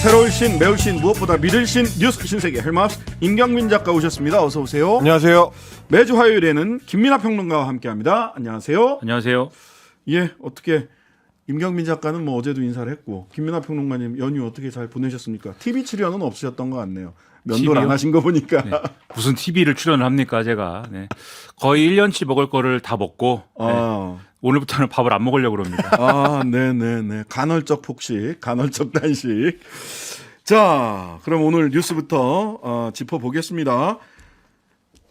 새로울 신, 매울 신, 무엇보다 믿을 신, 뉴스 신세계 헬마우스 임경민 작가 오셨습니다. 어서 오세요. 안녕하세요. 매주 화요일에는 김민하 평론가와 함께합니다. 안녕하세요. 안녕하세요. 예, 어떻게 임경민 작가는 뭐 어제도 인사를 했고 김민하 평론가님 연휴 어떻게 잘 보내셨습니까? TV 출연은 없으셨던 것 같네요. 면도를 TV요? 안 하신 거 보니까. 네. 무슨 TV를 출연을 합니까 제가. 네. 거의 1년치 먹을 거를 다 먹고 네. 오늘부터는 밥을 안 먹으려고 그럽니다. 아, 네네네. 간헐적 폭식, 간헐적 단식. 자, 그럼 오늘 뉴스부터 짚어보겠습니다.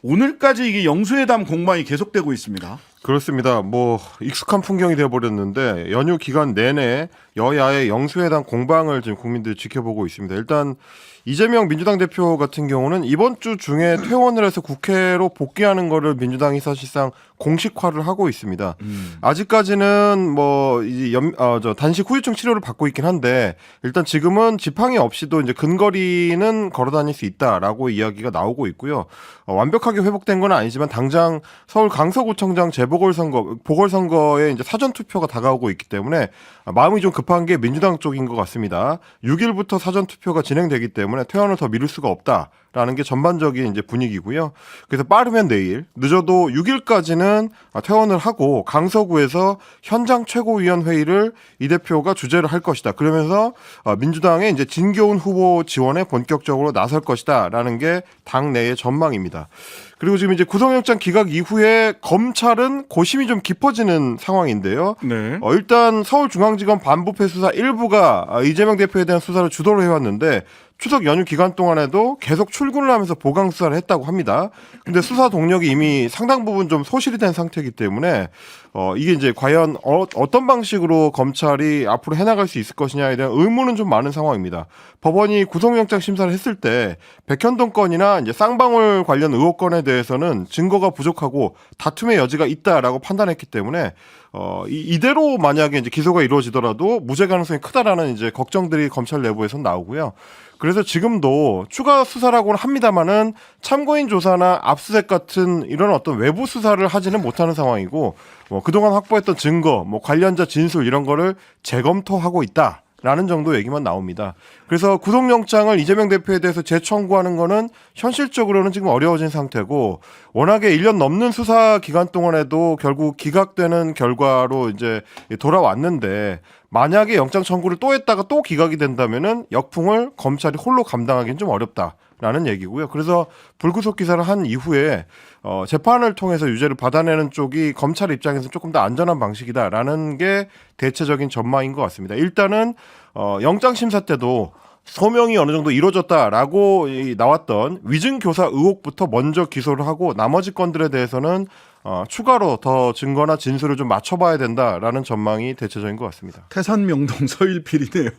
오늘까지 이게 영수회담 공방이 계속되고 있습니다. 그렇습니다. 뭐 익숙한 풍경이 되어버렸는데 연휴 기간 내내 여야의 영수회담 공방을 지금 국민들이 지켜보고 있습니다. 일단 이재명 민주당 대표 같은 경우는 이번 주 중에 퇴원을 해서 국회로 복귀하는 거를 민주당이 사실상 공식화를 하고 있습니다. 아직까지는 뭐 단식 후유증 치료를 받고 있긴 한데 일단 지금은 지팡이 없이도 이제 근거리는 걸어다닐 수 있다라고 이야기가 나오고 있고요. 완벽하게 회복된 건 아니지만 당장 서울 강서구청장 보궐선거에 이제 사전 투표가 다가오고 있기 때문에 마음이 좀 급한 게 민주당 쪽인 것 같습니다. 6일부터 사전 투표가 진행되기 때문에 퇴원을 더 미룰 수가 없다라는 게 전반적인 이제 분위기고요. 그래서 빠르면 내일, 늦어도 6일까지는 퇴원을 하고 강서구에서 현장 최고위원 회의를 이 대표가 주재를 할 것이다. 그러면서 민주당의 이제 진교훈 후보 지원에 본격적으로 나설 것이다라는 게 당내의 전망입니다. 그리고 지금 이제 구속영장 기각 이후에 검찰은 고심이 좀 깊어지는 상황인데요. 네. 일단 서울중앙지검 반부패 수사 일부가 이재명 대표에 대한 수사를 주도를 해왔는데 추석 연휴 기간 동안에도 계속 출근을 하면서 보강 수사를 했다고 합니다. 근데 수사 동력이 이미 상당 부분 좀 소실이 된 상태이기 때문에 이게 이제 과연 어떤 방식으로 검찰이 앞으로 해나갈 수 있을 것이냐에 대한 의문은 좀 많은 상황입니다. 법원이 구속영장 심사를 했을 때 백현동 건이나 이제 쌍방울 관련 의혹 건에 대해서는 증거가 부족하고 다툼의 여지가 있다라고 판단했기 때문에 이대로 만약에 이제 기소가 이루어지더라도 무죄 가능성이 크다라는 이제 걱정들이 검찰 내부에서 나오고요. 그래서 지금도 추가 수사라고는 합니다만은 참고인 조사나 압수수색 같은 이런 어떤 외부 수사를 하지는 못하는 상황이고 그동안 확보했던 증거, 관련자 진술 이런 거를 재검토하고 있다. 라는 정도 얘기만 나옵니다. 그래서 구속영장을 이재명 대표에 대해서 재청구하는 거는 현실적으로는 지금 어려워진 상태고 워낙에 1년 넘는 수사 기간 동안에도 결국 기각되는 결과로 이제 돌아왔는데 만약에 영장 청구를 또 했다가 또 기각이 된다면은 역풍을 검찰이 홀로 감당하기는 좀 어렵다라는 얘기고요. 그래서 불구속 기사를 한 이후에 재판을 통해서 유죄를 받아내는 쪽이 검찰 입장에서 조금 더 안전한 방식이다라는 게 대체적인 전망인 것 같습니다. 일단은 영장 심사 때도 소명이 어느 정도 이루어졌다라고 나왔던 위증교사 의혹부터 먼저 기소를 하고 나머지 건들에 대해서는 추가로 더 증거나 진술을 좀 맞춰봐야 된다라는 전망이 대체적인 것 같습니다. 태산명동 서일필이네요.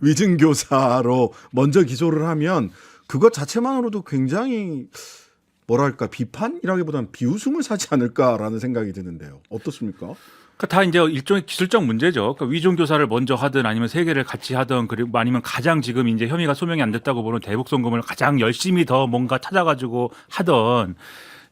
위증교사로 먼저 기소를 하면 그것 자체만으로도 굉장히 뭐랄까 비판이라기보다는 비웃음을 사지 않을까라는 생각이 드는데요. 어떻습니까? 그러니까 다 이제 일종의 기술적 문제죠. 그러니까 위종 교사를 먼저 하든 아니면 세 개를 같이 하든 그리고 아니면 가장 지금 이제 혐의가 소명이 안 됐다고 보는 대북송금을 가장 열심히 더 뭔가 찾아가지고 하던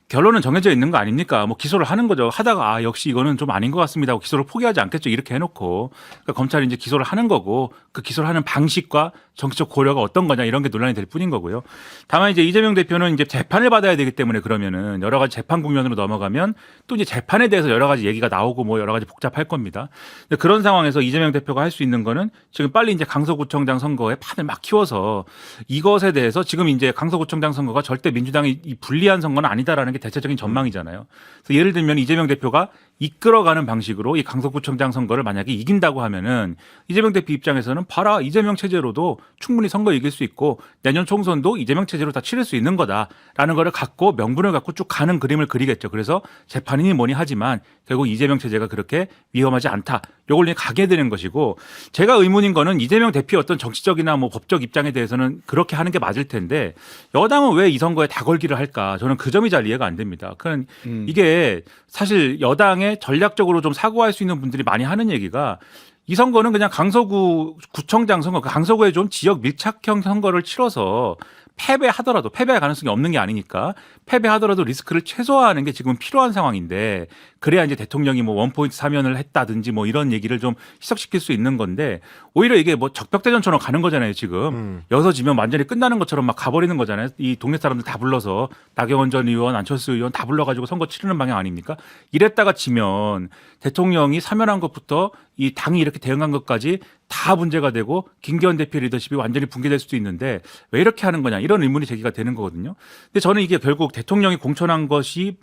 결론은 정해져 있는 거 아닙니까? 기소를 하는 거죠. 하다가 역시 이거는 좀 아닌 것 같습니다 하고 기소를 포기하지 않겠죠. 이렇게 해놓고 그러니까 검찰이 이제 기소를 하는 거고 그 기소를 하는 방식과 정치적 고려가 어떤 거냐 이런 게 논란이 될 뿐인 거고요. 다만 이제 이재명 대표는 이제 재판을 받아야 되기 때문에 그러면은 여러 가지 재판 국면으로 넘어가면 또 이제 재판에 대해서 여러 가지 얘기가 나오고 여러 가지 복잡할 겁니다. 근데 그런 상황에서 이재명 대표가 할 수 있는 거는 지금 빨리 이제 강서구청장 선거에 판을 막 키워서 이것에 대해서 지금 이제 강서구청장 선거가 절대 민주당이 불리한 선거는 아니다라는 게 대체적인 전망이잖아요. 그래서 예를 들면 이재명 대표가 이끌어가는 방식으로 이 강서구청장 선거를 만약에 이긴다고 하면은 이재명 대표 입장에서는 봐라 이재명 체제로도 충분히 선거 이길 수 있고 내년 총선도 이재명 체제로 다 치를 수 있는 거다라는 거를 갖고 명분을 갖고 쭉 가는 그림을 그리겠죠. 그래서 재판이니 뭐니 하지만 결국 이재명 체제가 그렇게 위험하지 않다. 요걸 가게 되는 것이고 제가 의문인 거는 이재명 대표의 어떤 정치적이나 법적 입장에 대해서는 그렇게 하는 게 맞을 텐데 여당은 왜 이 선거에 다 걸기를 할까? 저는 그 점이 잘 이해가 안 됩니다. 그러니까 이게 사실 여당에 전략적으로 좀 사고할 수 있는 분들이 많이 하는 얘기가 이 선거는 그냥 강서구 구청장 선거, 강서구에 좀 지역 밀착형 선거를 치러서 패배하더라도 패배할 가능성이 없는 게 아니니까 패배하더라도 리스크를 최소화하는 게 지금 필요한 상황인데 그래야 이제 대통령이 뭐 원포인트 사면을 했다든지 뭐 이런 얘기를 좀 희석시킬 수 있는 건데 오히려 이게 뭐 적벽대전처럼 가는 거잖아요 지금. 여기서 지면 완전히 끝나는 것처럼 막 가버리는 거잖아요. 이 동네 사람들 다 불러서 나경원 전 의원, 안철수 의원 다 불러가지고 선거 치르는 방향 아닙니까? 이랬다가 지면 대통령이 사면한 것부터 이 당이 이렇게 대응한 것까지 다 문제가 되고 김기현 대표 리더십이 완전히 붕괴될 수도 있는데 왜 이렇게 하는 거냐 이런 의문이 제기가 되는 거거든요. 근데 저는 이게 결국 대통령이 공천한 것이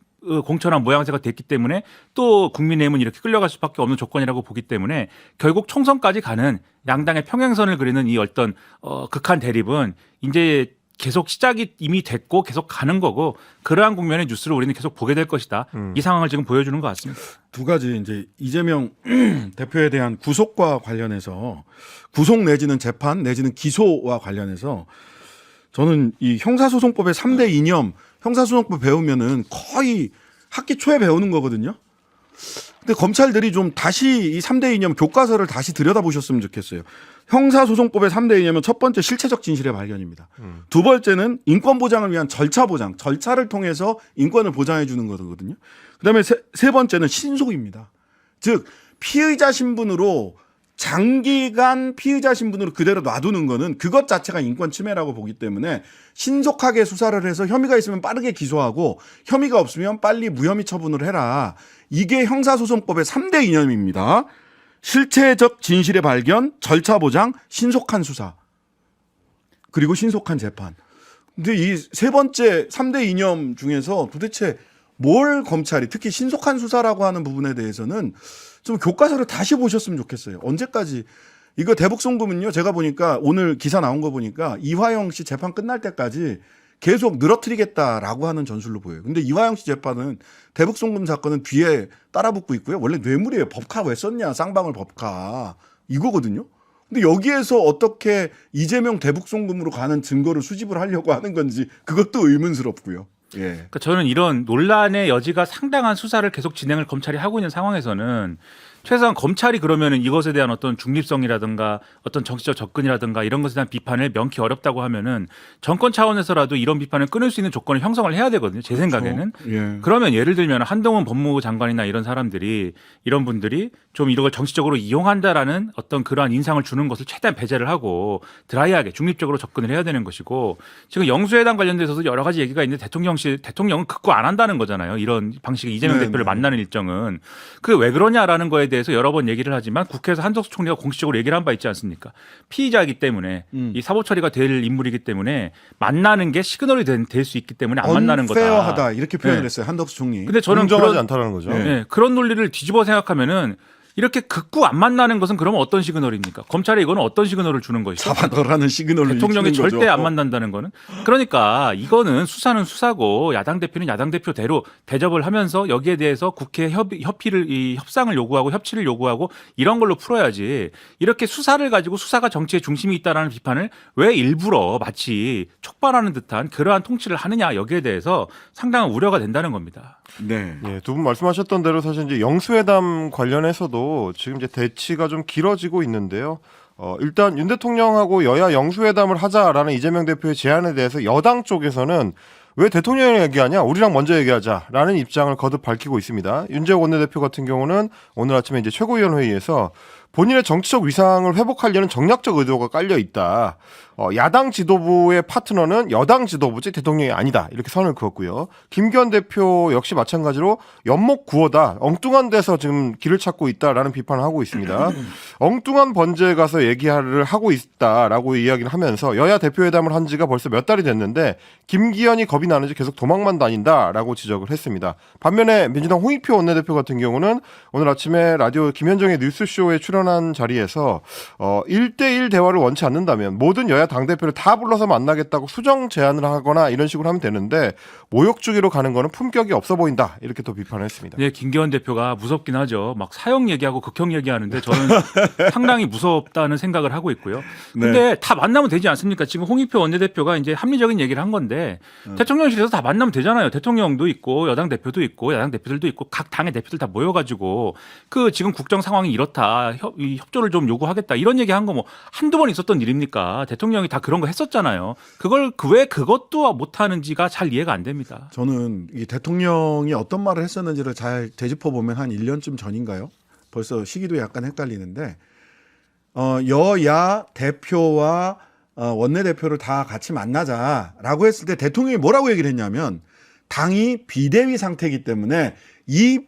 공천한 모양새가 됐기 때문에 또 국민의힘은 이렇게 끌려갈 수밖에 없는 조건이라고 보기 때문에 결국 총선까지 가는 양당의 평행선을 그리는 이 어떤 극한 대립은 이제 계속 시작이 이미 됐고 계속 가는 거고 그러한 국면의 뉴스를 우리는 계속 보게 될 것이다. 이 상황을 지금 보여주는 것 같습니다. 두 가지 이제 이재명 대표에 대한 구속과 관련해서 구속 내지는 재판 내지는 기소와 관련해서 저는 이 형사소송법의 3대 이념 형사소송법 배우면은 거의 학기 초에 배우는 거거든요. 근데 검찰들이 좀 다시 이 3대 이념 교과서를 다시 들여다보셨으면 좋겠어요. 형사소송법의 3대 이념은 첫 번째 실체적 진실의 발견입니다. 두 번째는 인권 보장을 위한 절차 보장, 절차를 통해서 인권을 보장해 주는 거거든요. 그다음에 세 번째는 신속입니다. 즉 피의자 신분으로 장기간 피의자 신분으로 그대로 놔두는 거는 그것 자체가 인권 침해라고 보기 때문에 신속하게 수사를 해서 혐의가 있으면 빠르게 기소하고 혐의가 없으면 빨리 무혐의 처분을 해라. 이게 형사소송법의 3대 이념입니다. 실체적 진실의 발견, 절차 보장, 신속한 수사, 그리고 신속한 재판. 근데 이 세 번째 3대 이념 중에서 도대체 뭘 검찰이 특히 신속한 수사라고 하는 부분에 대해서는 좀 교과서를 다시 보셨으면 좋겠어요. 언제까지 이거 대북송금은요. 제가 보니까 오늘 기사 나온 거 보니까 이화영 씨 재판 끝날 때까지 계속 늘어뜨리겠다라고 하는 전술로 보여요. 근데 이화영 씨 재판은 대북송금 사건은 뒤에 따라붙고 있고요. 원래 뇌물이에요. 법카 왜 썼냐. 쌍방울 법카. 이거거든요. 근데 여기에서 어떻게 이재명 대북송금으로 가는 증거를 수집을 하려고 하는 건지 그것도 의문스럽고요. 예. 그러니까 저는 이런 논란의 여지가 상당한 수사를 계속 진행을 검찰이 하고 있는 상황에서는 최소한 검찰이 그러면은 이것에 대한 어떤 중립성이라든가 어떤 정치적 접근이라든가 이런 것에 대한 비판을 명키 어렵다고 하면은 정권 차원에서라도 이런 비판을 끊을 수 있는 조건을 형성을 해야 되거든요. 제 생각에는. 예. 그러면 예를 들면 한동훈 법무부 장관이나 이런 사람들이 이런 분들이 좀 이걸 정치적으로 이용한다라는 어떤 그러한 인상을 주는 것을 최대한 배제를 하고 드라이하게 중립적으로 접근을 해야 되는 것이고 지금 영수회담 관련돼서도 여러 가지 얘기가 있는데 대통령은 극구 안 한다는 거잖아요. 이런 방식의 이재명 네, 대표를 네. 만나는 일정은 그게 왜 그러냐라는 거에 대해서 여러 번 얘기를 하지만 국회에서 한덕수 총리가 공식적으로 얘기를 한 바 있지 않습니까? 피의자이기 때문에 이 사보 처리가 될 인물이기 때문에 만나는 게 시그널이 될 수 있기 때문에 안 만나는 거다. 언페어하다 이렇게 표현을 네. 했어요. 한덕수 총리. 근데 저는 공정하지 않다는 거죠. 네, 그런 논리를 뒤집어 생각하면은 이렇게 극구 안 만나는 것은 그러면 어떤 시그널입니까? 검찰에 이거는 어떤 시그널을 주는 것이죠? 잡아넣으라는 시그널을 대통령이 주는 절대 거죠. 안 만난다는 거는 그러니까 이거는 수사는 수사고 야당 대표는 야당 대표대로 대접을 하면서 여기에 대해서 국회 협상을 요구하고 협치를 요구하고 이런 걸로 풀어야지 이렇게 수사를 가지고 수사가 정치의 중심이 있다라는 비판을 왜 일부러 마치 촉발하는 듯한 그러한 통치를 하느냐 여기에 대해서 상당한 우려가 된다는 겁니다. 네. 예, 두 분 말씀하셨던 대로 사실 이제 영수회담 관련해서도 지금 이제 대치가 좀 길어지고 있는데요. 일단 윤 대통령하고 여야 영수회담을 하자라는 이재명 대표의 제안에 대해서 여당 쪽에서는 왜 대통령이 얘기하냐? 우리랑 먼저 얘기하자라는 입장을 거듭 밝히고 있습니다. 윤재욱 원내대표 같은 경우는 오늘 아침에 이제 최고위원 회의에서 본인의 정치적 위상을 회복하려는 정략적 의도가 깔려 있다. 야당 지도부의 파트너는 여당 지도부지 대통령이 아니다. 이렇게 선을 그었고요. 김기현 대표 역시 마찬가지로 연목 구호다. 엉뚱한 데서 지금 길을 찾고 있다라는 비판을 하고 있습니다. 엉뚱한 번제에 가서 얘기를 하고 있다라고 이야기를 하면서 여야 대표회담을 한 지가 벌써 몇 달이 됐는데 김기현이 겁이 나는지 계속 도망만 다닌다라고 지적을 했습니다. 반면에 민주당 홍익표 원내대표 같은 경우는 오늘 아침에 라디오 김현정의 뉴스쇼에 출연한 자리에서 1대1 대화를 원치 않는다면 모든 여야 당대표를 다 불러서 만나겠다고 수정 제안을 하거나 이런 식으로 하면 되는데 모욕 주기로 가는 거는 품격이 없어 보인다. 이렇게 또 비판을 했습니다. 네, 김기현 대표가 무섭긴 하죠. 막 사형 얘기하고 극형 얘기하는데 저는 상당히 무섭다는 생각을 하고 있고요. 근데 다 만나면 되지 않습니까? 지금 홍익표 원내대표가 이제 합리적인 얘기를 한 건데 대통령실에서 다 만나면 되잖아요. 대통령도 있고 여당 대표도 있고 야당 대표들도 있고 각 당의 대표들 다 모여가지고 그 지금 국정 상황이 이렇다. 이 협조를 좀 요구하겠다 이런 얘기한 거 뭐 한두 번 있었던 일입니까? 대통령이 다 그런 거 했었잖아요. 그걸 왜 그것도 못 하는지가 잘 이해가 안 됩니다. 저는 이 대통령이 어떤 말을 했었는지를 잘 되짚어 보면 한 1년쯤 전인가요? 벌써 시기도 약간 헷갈리는데 여야 대표와 원내대표를 다 같이 만나자라고 했을 때 대통령이 뭐라고 얘기를 했냐면 당이 비대위 상태이기 때문에 이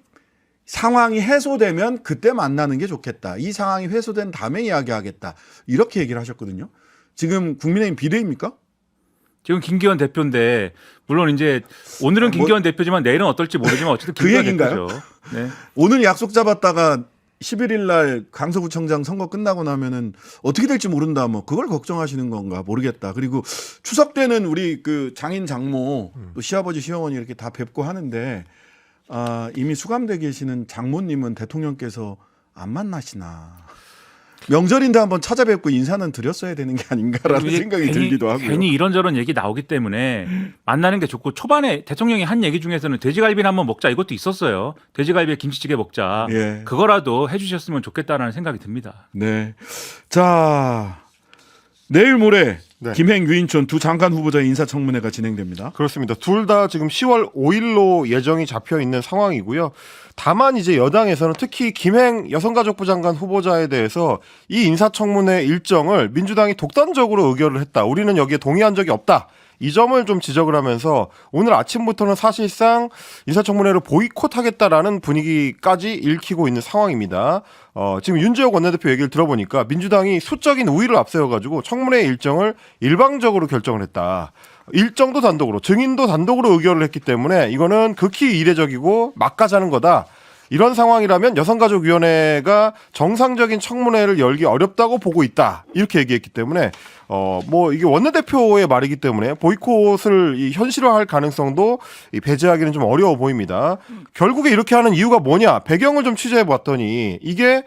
상황이 해소되면 그때 만나는 게 좋겠다. 이 상황이 해소된 다음에 이야기하겠다. 이렇게 얘기를 하셨거든요. 지금 국민의힘 비대위입니까? 지금 김기현 대표인데 물론 이제 오늘은 김기현 대표지만 내일은 어떨지 모르지만 어쨌든 그 김기현 얘기인가요? 대표죠. 네. 오늘 약속 잡았다가 11일 날 강서구청장 선거 끝나고 나면은 어떻게 될지 모른다. 뭐 그걸 걱정하시는 건가 모르겠다. 그리고 추석 때는 우리 그 장인 장모 또 시아버지 시어머니 이렇게 다 뵙고 하는데 이미 수감돼 계시는 장모님은 대통령께서 안 만나시나. 명절인데 한번 찾아뵙고 인사는 드렸어야 되는 게 아닌가라는 이게 생각이 들기도 하고요. 괜히 이런저런 얘기 나오기 때문에 만나는 게 좋고 초반에 대통령이 한 얘기 중에서는 돼지갈비나 한번 먹자 이것도 있었어요. 돼지갈비에 김치찌개 먹자. 예. 그거라도 해주셨으면 좋겠다라는 생각이 듭니다. 네. 자, 내일 모레 네. 김행, 유인촌 두 장관 후보자의 인사청문회가 진행됩니다. 그렇습니다. 둘 다 지금 10월 5일로 예정이 잡혀 있는 상황이고요. 다만 이제 여당에서는 특히 김행 여성가족부 장관 후보자에 대해서 이 인사청문회 일정을 민주당이 독단적으로 의결을 했다. 우리는 여기에 동의한 적이 없다. 이 점을 좀 지적을 하면서 오늘 아침부터는 사실상 인사청문회를 보이콧하겠다라는 분위기까지 읽히고 있는 상황입니다. 지금 윤재욱 원내대표 얘기를 들어보니까 민주당이 수적인 우위를 앞세워가지고 청문회 일정을 일방적으로 결정을 했다. 일정도 단독으로, 증인도 단독으로 의결을 했기 때문에 이거는 극히 이례적이고 막가자는 거다. 이런 상황이라면 여성가족위원회가 정상적인 청문회를 열기 어렵다고 보고 있다. 이렇게 얘기했기 때문에 뭐 이게 원내대표의 말이기 때문에 보이콧을 현실화할 가능성도 배제하기는 좀 어려워 보입니다. 결국에 이렇게 하는 이유가 뭐냐? 배경을 좀 취재해 봤더니 이게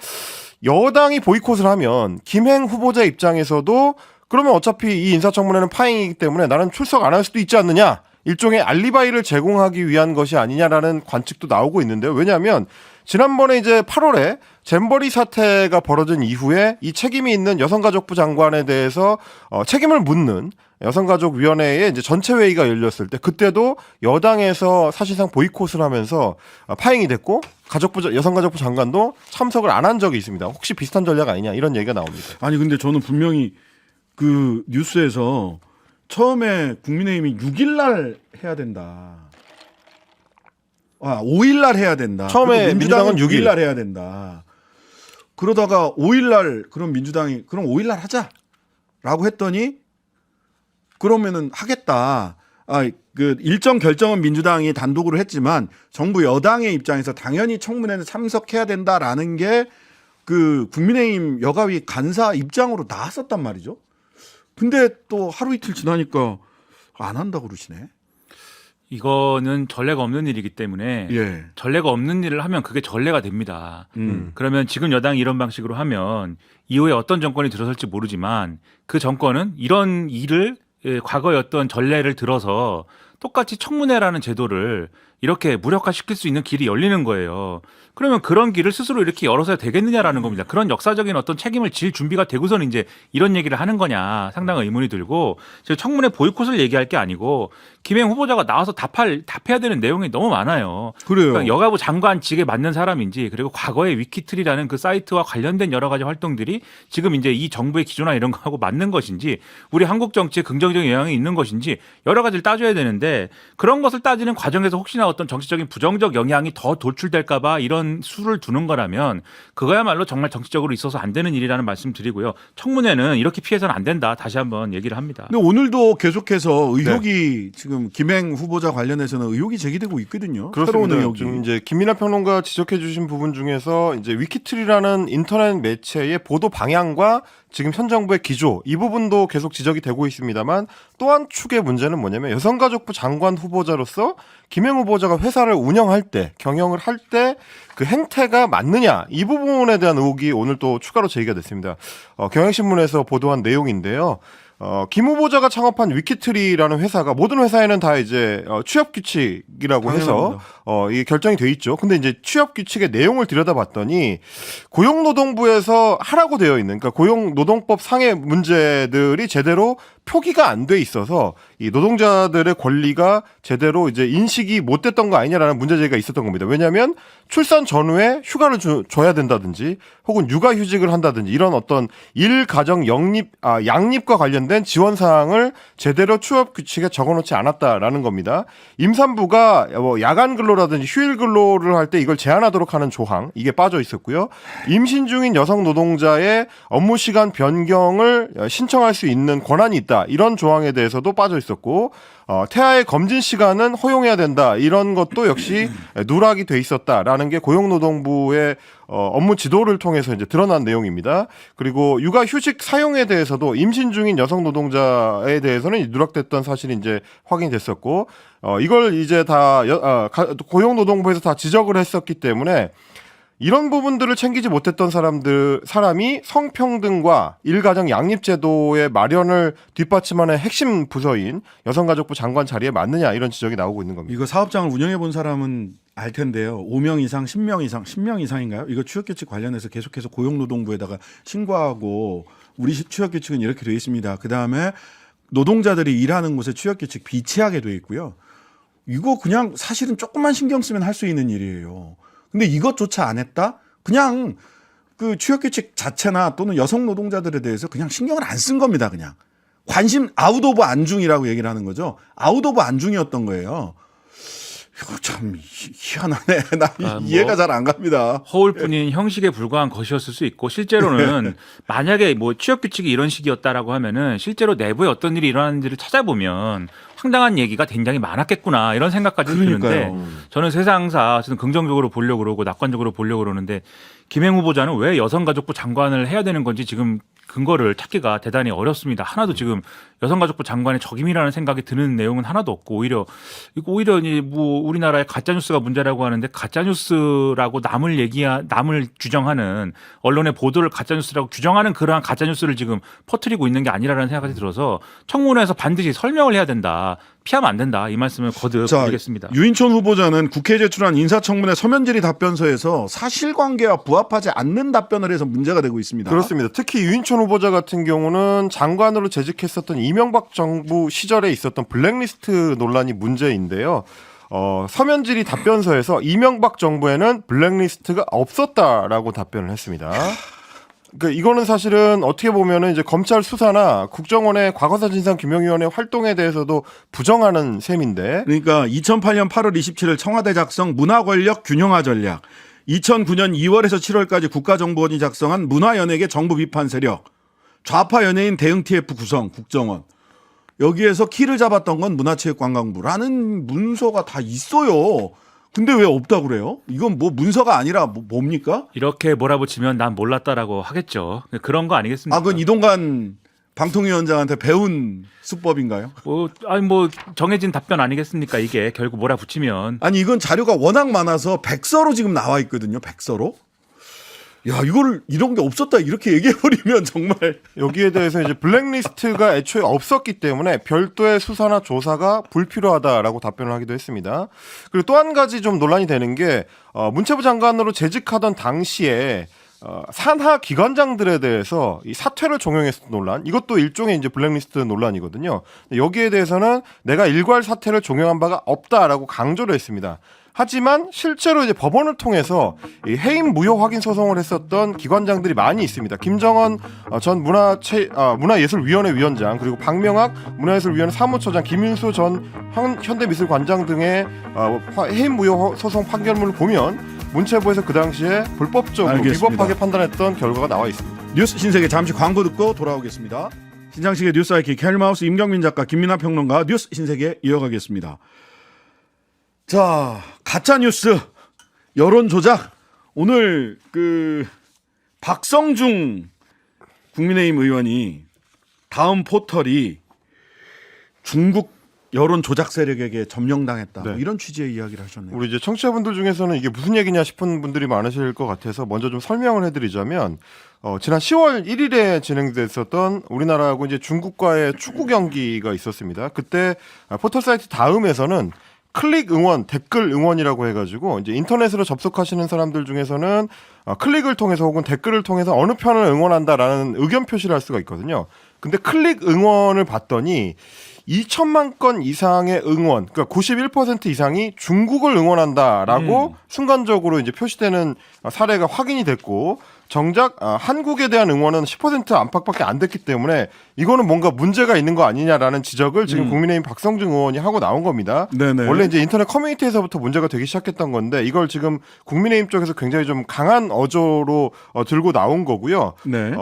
여당이 보이콧을 하면 김행 후보자 입장에서도 그러면 어차피 이 인사청문회는 파행이기 때문에 나는 출석 안 할 수도 있지 않느냐. 일종의 알리바이를 제공하기 위한 것이 아니냐라는 관측도 나오고 있는데요. 왜냐하면 지난번에 이제 8월에 잼버리 사태가 벌어진 이후에 이 책임이 있는 여성가족부 장관에 대해서 책임을 묻는 여성가족위원회의 이제 전체 회의가 열렸을 때 그때도 여당에서 사실상 보이콧을 하면서 파행이 됐고 여성가족부 장관도 참석을 안 한 적이 있습니다. 혹시 비슷한 전략 아니냐 이런 얘기가 나옵니다. 아니 근데 저는 분명히 그 뉴스에서 처음에 국민의힘이 6일 날 해야 된다. 5일 날 해야 된다. 처음에 민주당은 민주당은 6일 날 해야 된다. 그러다가 5일 날 그럼 민주당이 그럼 5일 날 하자라고 했더니 그러면은 하겠다. 그 일정 결정은 민주당이 단독으로 했지만 정부 여당의 입장에서 당연히 청문회는 참석해야 된다라는 게 그 국민의힘 여가위 간사 입장으로 나왔었단 말이죠. 근데 또 하루 이틀 지나니까 안 한다고 그러시네. 이거는 전례가 없는 일이기 때문에 예. 전례가 없는 일을 하면 그게 전례가 됩니다. 그러면 지금 여당이 이런 방식으로 하면 이후에 어떤 정권이 들어설지 모르지만 그 정권은 이런 일을 과거의 어떤 전례를 들어서 똑같이 청문회라는 제도를 이렇게 무력화시킬 수 있는 길이 열리는 거예요. 그러면 그런 길을 스스로 이렇게 열어서야 되겠느냐라는 겁니다. 그런 역사적인 어떤 책임을 질 준비가 되고서는 이제 이런 얘기를 하는 거냐 상당한 의문이 들고 지금 청문회 보이콧을 얘기할 게 아니고 김행 후보자가 나와서 답해야 되는 내용이 너무 많아요. 그래요. 그러니까 여가부 장관직에 맞는 사람인지 그리고 과거의 위키트리라는 그 사이트와 관련된 여러 가지 활동들이 지금 이제 이 정부의 기조나 이런 거하고 맞는 것인지 우리 한국 정치에 긍정적인 영향이 있는 것인지 여러 가지를 따져야 되는데 그런 것을 따지는 과정에서 혹시나 어떤 정치적인 부정적 영향이 더 도출될까 봐 이런 수를 두는 거라면 그거야말로 정말 정치적으로 있어서 안 되는 일이라는 말씀 드리고요. 청문회는 이렇게 피해서는 안 된다. 다시 한번 얘기를 합니다. 근데 오늘도 계속해서 의혹이 지금 김행 후보자 관련해서는 의혹이 제기되고 있거든요. 새로운 그렇습니다. 의혹이. 지금 이제 김민하 평론가 지적해주신 부분 중에서 이제 위키트리라는 인터넷 매체의 보도 방향과 지금 현 정부의 기조 이 부분도 계속 지적이 되고 있습니다만 또 한 축의 문제는 뭐냐면 여성가족부 장관 후보자로서 김행 후보자가 회사를 운영할 때 경영을 할 때 그 행태가 맞느냐 이 부분에 대한 의혹이 오늘 또 추가로 제기가 됐습니다. 경향신문에서 보도한 내용인데요. 김 후보자가 창업한 위키트리라는 회사가 모든 회사에는 다 이제 취업 규칙이라고 해서 이게 결정이 돼 있죠. 근데 이제 취업 규칙의 내용을 들여다봤더니 고용노동부에서 하라고 되어 있는, 그러니까 고용노동법 상의 문제들이 제대로 표기가 안 돼 있어서 이 노동자들의 권리가 제대로 이제 인식이 못 됐던 거 아니냐라는 문제 제기가 있었던 겁니다. 왜냐하면 출산 전후에 휴가를 줘야 된다든지 혹은 육아휴직을 한다든지 이런 어떤 일가정 양립과 관련된 지원 사항을 제대로 취업 규칙에 적어놓지 않았다라는 겁니다. 임산부가 뭐 야간 근로라든지 휴일 근로를 할 때 이걸 제한하도록 하는 조항, 이게 빠져 있었고요. 임신 중인 여성 노동자의 업무 시간 변경을 신청할 수 있는 권한이 있다, 이런 조항에 대해서도 빠져 있었고, 태아의 검진 시간은 허용해야 된다, 이런 것도 역시 누락이 돼 있었다라는 게 고용노동부의 업무 지도를 통해서 이제 드러난 내용입니다. 그리고 육아휴직 사용에 대해서도 임신 중인 여성 노동자에 대해서는 누락됐던 사실이 이제 확인이 됐었고, 이걸 이제 다 고용노동부에서 다 지적을 했었기 때문에 이런 부분들을 챙기지 못했던 사람이 성평등과 일가정 양립제도의 마련을 뒷받침하는 핵심 부서인 여성가족부 장관 자리에 맞느냐, 이런 지적이 나오고 있는 겁니다. 이거 사업장을 운영해 본 사람은 알 텐데요. 5명 이상, 10명 이상, 10명 이상인가요? 이거 취업규칙 관련해서 계속해서 고용노동부에다가 신고하고, 우리 취업규칙은 이렇게 돼 있습니다. 그다음에 노동자들이 일하는 곳에 취업규칙 비치하게 돼 있고요. 이거 그냥 사실은 조금만 신경 쓰면 할 수 있는 일이에요. 근데 이것조차 안 했다? 그냥 그 취업규칙 자체나 또는 여성 노동자들에 대해서 그냥 신경을 안 쓴 겁니다. 그냥 관심, 아웃 오브 안중이라고 얘기를 하는 거죠. 아웃 오브 안중이었던 거예요. 이거 참 희한하네. 나 이해가 잘 안 갑니다. 허울뿐인 형식에 불과한 것이었을 수 있고, 실제로는 만약에 뭐 취업 규칙이 이런 식이었다라고 하면은 실제로 내부에 어떤 일이 일어나는지를 찾아보면 황당한 얘기가 굉장히 많았겠구나, 이런 생각까지 드는데, 저는 세상사 저는 긍정적으로 보려고 그러고 낙관적으로 보려고 그러는데, 김행 후보자는 왜 여성가족부 장관을 해야 되는 건지 지금 근거를 찾기가 대단히 어렵습니다. 하나도 지금 여성가족부 장관의 적임이라는 생각이 드는 내용은 하나도 없고, 오히려 뭐 우리나라의 가짜뉴스가 문제라고 하는데, 가짜뉴스라고 남을 규정하는, 언론의 보도를 가짜뉴스라고 규정하는 그러한 가짜뉴스를 지금 퍼뜨리고 있는 게 아니라는 생각이 들어서 청문회에서 반드시 설명을 해야 된다, 피하면 안 된다, 이 말씀을 거듭 드리겠습니다. 유인촌 후보자는 국회에 제출한 인사청문회 서면질의 답변서에서 사실관계와 부합하지 않는 답변을 해서 문제가 되고 있습니다. 그렇습니다. 특히 유인촌 후보자 같은 경우는 장관으로 재직했었던 이명박 정부 시절에 있었던 블랙리스트 논란이 문제인데요. 서면질의 답변서에서 이명박 정부에는 블랙리스트가 없었다라고 답변을 했습니다. 그러니까 이거는 사실은 어떻게 보면은 이제 검찰 수사나 국정원의 과거사 진상 규명위원회 활동에 대해서도 부정하는 셈인데. 그러니까 2008년 8월 27일 청와대 작성 문화권력 균형화 전략, 2009년 2월에서 7월까지 국가정보원이 작성한 문화연예계 정부 비판 세력, 좌파 연예인 대응 TF 구성 국정원, 여기에서 키를 잡았던 건 문화체육관광부라는 문서가 다 있어요. 근데 왜 없다고 그래요? 이건 뭐 문서가 아니라 뭡니까? 이렇게 몰아붙이면 난 몰랐다라고 하겠죠. 그런 거 아니겠습니까? 그건 이동관 방통위원장한테 배운 수법인가요? 뭐 정해진 답변 아니겠습니까? 이게 결국 몰아붙이면. 아니 이건 자료가 워낙 많아서 백서로 지금 나와 있거든요. 백서로. 야, 이런 게 없었다 이렇게 얘기해버리면 정말. 여기에 대해서 이제 블랙리스트가 애초에 없었기 때문에 별도의 수사나 조사가 불필요하다라고 답변을 하기도 했습니다. 그리고 또 한 가지 좀 논란이 되는 게, 문체부 장관으로 재직하던 당시에 산하 기관장들에 대해서 이 사퇴를 종용했던 논란, 이것도 일종의 이제 블랙리스트 논란이거든요. 여기에 대해서는 내가 일괄 사퇴를 종용한 바가 없다라고 강조를 했습니다. 하지만 실제로 이제 법원을 통해서 이 해임 무효 확인 소송을 했었던 기관장들이 많이 있습니다. 김정은 전 문화예술위원회 위원장, 그리고 박명학 문화예술위원회 사무처장, 김윤수 전 현대미술관장 등의 해임 무효 소송 판결문을 보면 문체부에서 그 당시에 불법적으로 알겠습니다. 위법하게 판단했던 결과가 나와 있습니다. 뉴스 신세계 잠시 광고 듣고 돌아오겠습니다. 신장식의 뉴스 아이킥 헬마우스 임경민 작가, 김민하 평론가, 뉴스 신세계 이어가겠습니다. 자, 가짜 뉴스, 여론 조작. 오늘 박성중 국민의힘 의원이 다음 포털이 중국 여론 조작 세력에게 점령당했다. 네. 뭐 이런 취지의 이야기를 하셨네요. 우리 이제 청취자분들 중에서는 이게 무슨 얘기냐 싶은 분들이 많으실 것 같아서 먼저 좀 설명을 해드리자면 지난 10월 1일에 진행됐었던 우리나라하고 이제 중국과의 축구 경기가 있었습니다. 그때 포털 사이트 다음에서는 클릭 응원, 댓글 응원이라고 해가지고 이제 인터넷으로 접속하시는 사람들 중에서는 클릭을 통해서 혹은 댓글을 통해서 어느 편을 응원한다라는 의견 표시를 할 수가 있거든요. 근데 클릭 응원을 봤더니 2천만 건 이상의 응원, 그러니까 91% 이상이 중국을 응원한다라고 순간적으로 이제 표시되는 사례가 확인이 됐고, 정작 한국에 대한 응원은 10% 안팎밖에 안 됐기 때문에 이거는 뭔가 문제가 있는 거 아니냐라는 지적을 지금 국민의힘 박성중 의원이 하고 나온 겁니다. 네네. 원래 이제 인터넷 커뮤니티에서부터 문제가 되기 시작했던 건데 이걸 지금 국민의힘 쪽에서 굉장히 좀 강한 어조로 들고 나온 거고요. 네.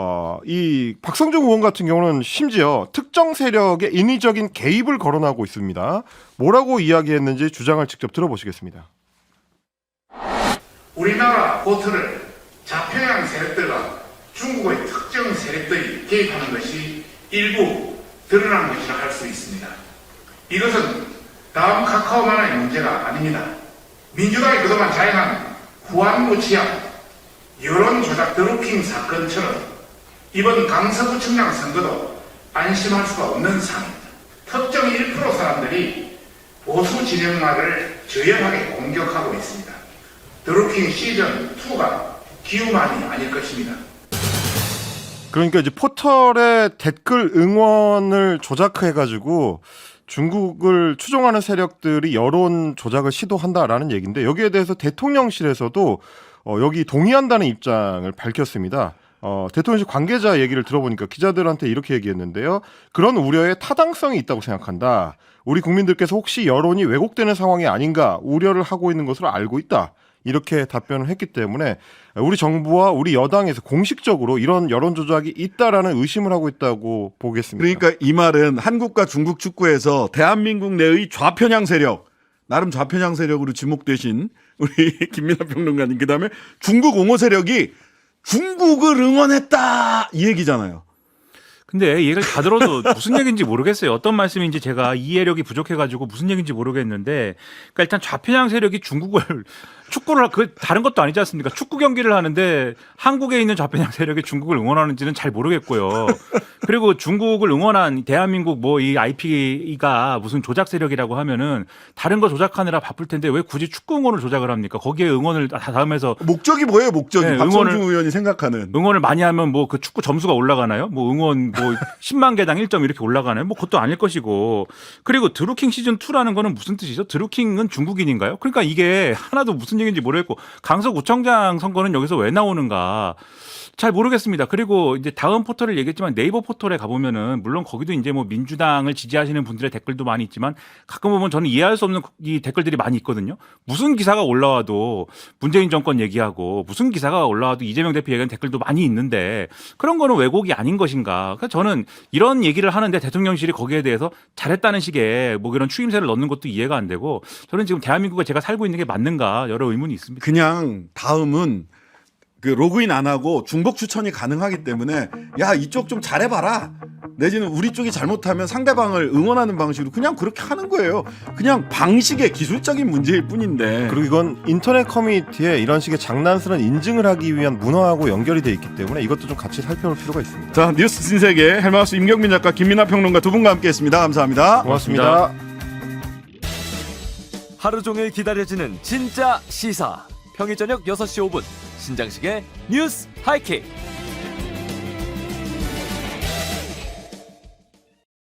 이 박성중 의원 같은 경우는 심지어 특정 세력의 인위적인 개입을 거론하고 있습니다. 뭐라고 이야기했는지 주장을 직접 들어보시겠습니다. 우리나라 보트를 자평양 세력들과 중국의 특정 세력들이 개입하는 것이 일부 드러난 것이라 할 수 있습니다. 이것은 다음 카카오만의 문제가 아닙니다. 민주당이 그동안 자행한 후안무치약 여론조작 드루킹 사건처럼 이번 강서구청장 선거도 안심할 수가 없는 상황입니다. 특정 1% 사람들이 보수 진영화를 저열하게 공격하고 있습니다. 드루킹 시즌2가 기후만이 아닐 것입니다. 그러니까 이제 포털에 댓글 응원을 조작해가지고 중국을 추종하는 세력들이 여론 조작을 시도한다라는 얘기인데 여기에 대해서 대통령실에서도 여기 동의한다는 입장을 밝혔습니다. 대통령실 관계자 얘기를 들어보니까 기자들한테 이렇게 얘기했는데요. 그런 우려에 타당성이 있다고 생각한다. 우리 국민들께서 혹시 여론이 왜곡되는 상황이 아닌가 우려를 하고 있는 것으로 알고 있다. 이렇게 답변을 했기 때문에 우리 정부와 우리 여당에서 공식적으로 이런 여론 조작이 있다라는 의심을 하고 있다고 보겠습니다. 그러니까 이 말은 한국과 중국 축구에서 대한민국 내의 좌편향 세력, 나름 좌편향 세력으로 지목되신 우리 김민하 평론가님, 그다음에 중국 옹호 세력이 중국을 응원했다 이 얘기잖아요. 근데 얘기를 다 들어도 무슨 얘기인지 모르겠어요. 어떤 말씀인지 제가 이해력이 부족해가지고 무슨 얘기인지 모르겠는데, 그러니까 일단 좌편향 세력이 중국을 축구를 다른 것도 아니지 않습니까? 축구 경기를 하는데 한국에 있는 좌편향 세력이 중국을 응원하는지는 잘 모르겠고요. 그리고 중국을 응원한 대한민국 뭐 이 IP가 무슨 조작 세력이라고 하면은 다른 거 조작하느라 바쁠 텐데 왜 굳이 축구 응원을 조작을 합니까? 거기에 응원을 다 다음에서 목적이 뭐예요? 목적이 네, 박성중 의원이 생각하는 응원을 많이 하면 뭐 그 축구 점수가 올라가나요? 뭐 응원 뭐 10만 개당 1점 이렇게 올라가나요? 뭐 그것도 아닐 것이고. 그리고 드루킹 시즌 2라는 거는 무슨 뜻이죠? 드루킹은 중국인인가요? 그러니까 이게 하나도 무슨 얘기인지 모르겠고, 강서구청장 선거는 여기서 왜 나오는가 잘 모르겠습니다. 그리고 이제 다음 포털을 얘기했지만 네이버 포털에 가보면은 물론 거기도 이제 뭐 민주당을 지지하시는 분들의 댓글도 많이 있지만 가끔 보면 저는 이해할 수 없는 이 댓글들이 많이 있거든요. 무슨 기사가 올라와도 문재인 정권 얘기하고 무슨 기사가 올라와도 이재명 대표 얘기하는 댓글도 많이 있는데 그런 거는 왜곡이 아닌 것인가. 그러니까 저는 이런 얘기를 하는데 대통령실이 거기에 대해서 잘했다는 식의 뭐 이런 추임새를 넣는 것도 이해가 안 되고, 저는 지금 대한민국에 제가 살고 있는 게 맞는가 여러 의문이 있습니다. 그냥 다음은 그 로그인 안 하고 중복 추천이 가능하기 때문에 야 이쪽 좀 잘해봐라, 내지는 우리 쪽이 잘못하면 상대방을 응원하는 방식으로 그냥 그렇게 하는 거예요. 그냥 방식의 기술적인 문제일 뿐인데. 그리고 이건 인터넷 커뮤니티에 이런 식의 장난스러운 인증을 하기 위한 문화하고 연결이 돼 있기 때문에 이것도 좀 같이 살펴볼 필요가 있습니다. 자, 뉴스 신세계 헬마우스 임경민 작가, 김민하 평론가 두 분과 함께했습니다. 감사합니다. 고맙습니다. 하루 종일 기다려지는 진짜 시사. 평일 저녁 6시 5분 신장식의 뉴스 하이킥.